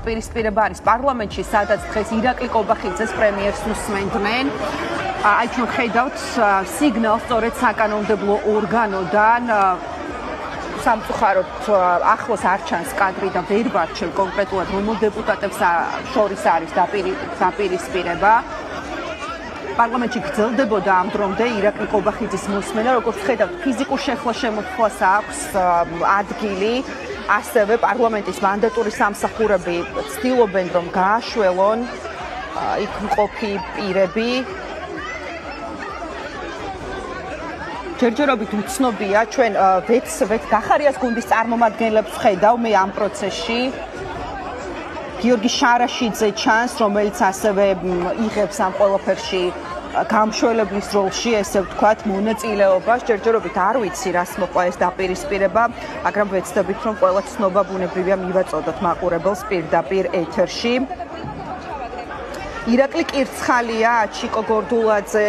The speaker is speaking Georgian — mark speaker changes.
Speaker 1: დაპირისპირება არის პარლამენტში, სადაც დღეს ირაკლი კობახიძეს პრემიერს უსმენდნენ. აი ჩვენ ხედავთ სიგნალს სწორედ საკანონმდებლო ორგანოდან სამწუხაროდ ახლოს არ ჩანს კადრი და ვერ ვარჩევ კონკრეტულად რომელ დეპუტატებს შორის არის დაპირისპირება. პარლამენტში გრძელდებოდა ამ დრომდე ირაკლი კობახიძის მოსმენა, როგორც ხედავთ, ფიზიკურ შეხლა-შემოთვლას აქვს ადგილი, ასევე პარლამენტის მანდატური სამსახურები ცდილობენ, რომ გააშველონ იქ მყოფი პირები. ჯერჯერობით უცნობია, ჩვენ ვეთ გახარიას გუნდის წარმომადგენლებს ხედავ მე ამ პროცესში. გიორგი შარაშიძე ჩანს, რომელიც ასევე იღებს ამ ყველაფერში გამშველებლის როლში, ესე ვთქვათ, მონაწილეობას. ჯერჯერობით არ ვიცი, რას მოყვა ეს დაპირისპირება, მაგრამ ვეცდებით, რომ ყველა ცნობა ბუნებრივია მივაწოდოთ მაყურებელს პირდაპირ ეთერში. ირაკლი კირცხალია, ჩიკო გორდულაძე